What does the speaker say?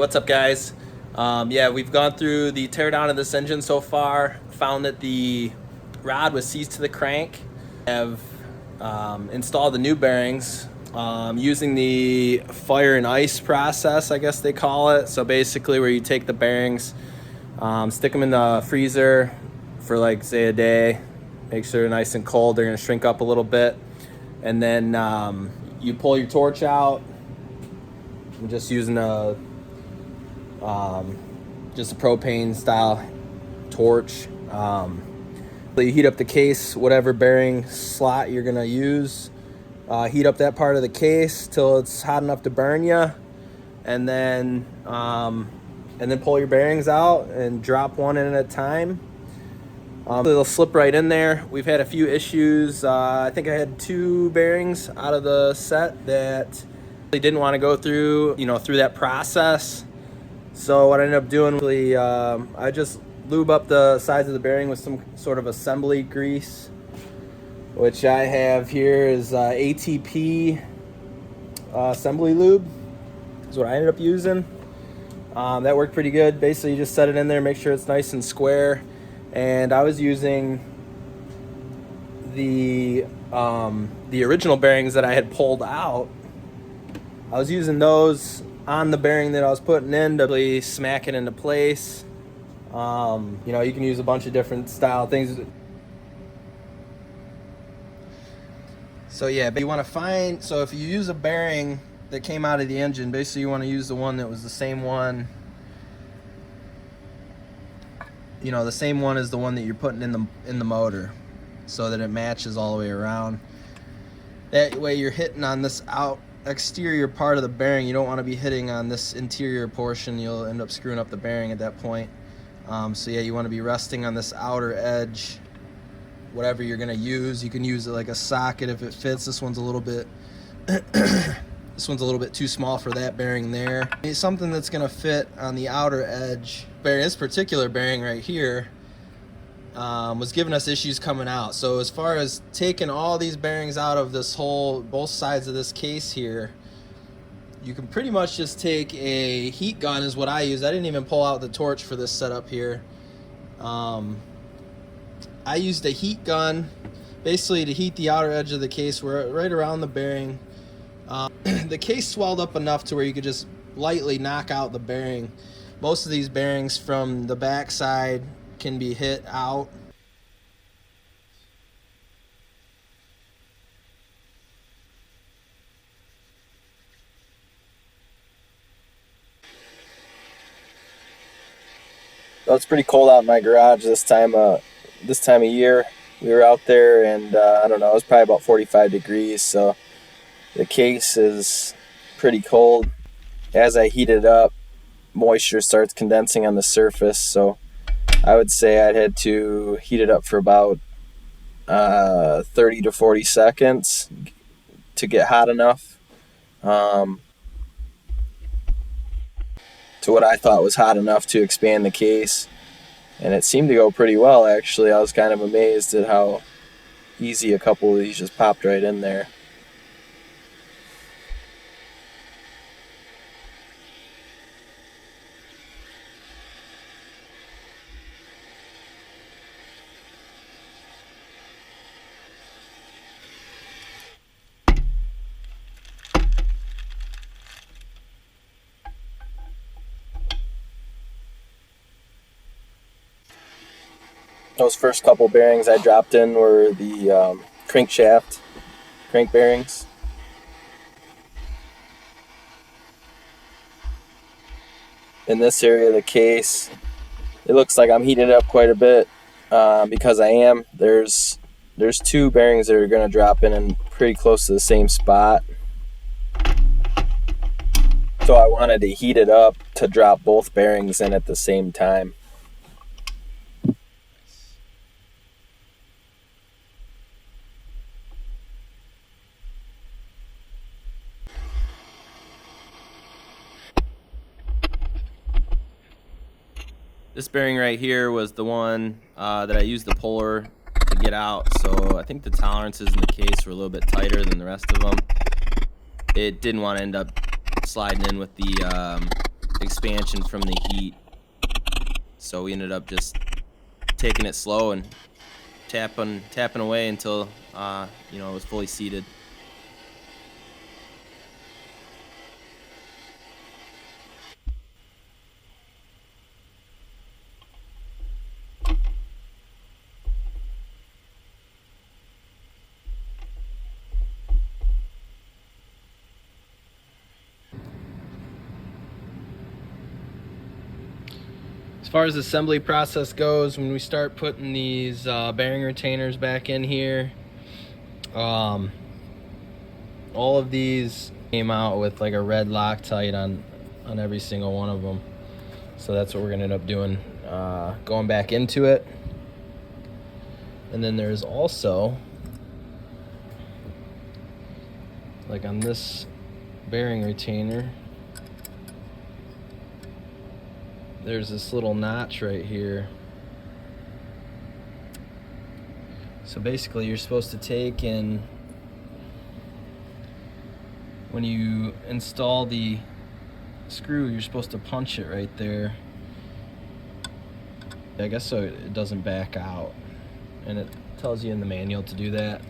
What's up, guys? Yeah, we've gone through the teardown of this engine so far. Found that the rod was seized to the crank. Have installed the new bearings using the fire and ice process, I guess they call it. So basically, where you take the bearings, stick them in the freezer for like say a day, make sure they're nice and cold. They're gonna shrink up a little bit, and then you pull your torch out. I'm just using just a propane style torch. You heat up the case, whatever bearing slot you're gonna use. Heat up that part of the case till it's hot enough to burn you, and then pull your bearings out and drop one in at a time. They'll slip right in there. We've had a few issues. I think I had 2 bearings out of the set that they didn't want to go through, through that process. So what I ended up doing, I just lube up the sides of the bearing with some sort of assembly grease, which I have here is ATP assembly lube. Is what I ended up using. That worked pretty good. Basically, you just set it in there, make sure it's nice and square. And I was using the original bearings that I had pulled out. I was using those on the bearing that I was putting in to really smack it into place. You can use a bunch of different style things. So yeah, but you want to find, so if you use a bearing that came out of the engine, basically you want to use the one that was the same one. The same one as the one that you're putting in the motor, so that it matches all the way around. That way you're hitting on this exterior part of the bearing. You don't want to be hitting on this interior portion. You'll end up screwing up the bearing at that point. So yeah, you want to be resting on this outer edge. Whatever you're gonna use, you can use it like a socket if it fits. This one's a little bit this one's a little bit too small for that bearing there. It's something that's gonna fit on the outer edge. This particular bearing right here was giving us issues coming out. So as far as taking all these bearings out of this both sides of this case here, you can pretty much just take a heat gun is what I use. I didn't even pull out the torch for this setup here. I used a heat gun basically to heat the outer edge of the case right around the bearing. The case swelled up enough to where you could just lightly knock out the bearing. Most of these bearings from the back side can be hit out. So it's pretty cold out in my garage this time of year. We were out there, and I don't know, it was probably about 45 degrees, so the case is pretty cold. As I heat it up, moisture starts condensing on the surface, so I would say I'd had to heat it up for about 30 to 40 seconds to get hot enough to what I thought was hot enough to expand the case. And it seemed to go pretty well, actually. I was kind of amazed at how easy a couple of these just popped right in there. Those first couple bearings I dropped in were the crankshaft crank bearings. In this area of the case, it looks like I'm heating it up quite a bit because I am. There's 2 bearings that are going to drop in pretty close to the same spot. So I wanted to heat it up to drop both bearings in at the same time. This bearing right here was the one that I used the puller to get out, so I think the tolerances in the case were a little bit tighter than the rest of them. It didn't want to end up sliding in with the expansion from the heat. So we ended up just taking it slow and tapping away until you know, it was fully seated. As far as the assembly process goes, when we start putting these bearing retainers back in here, all of these came out with like a red Loctite on every single one of them. So that's what we're gonna end up doing, going back into it. And then there's also, like on this bearing retainer, there's this little notch right here. So basically you're supposed to take and when you install the screw, you're supposed to punch it right there. I guess so it doesn't back out. And it tells you in the manual to do that.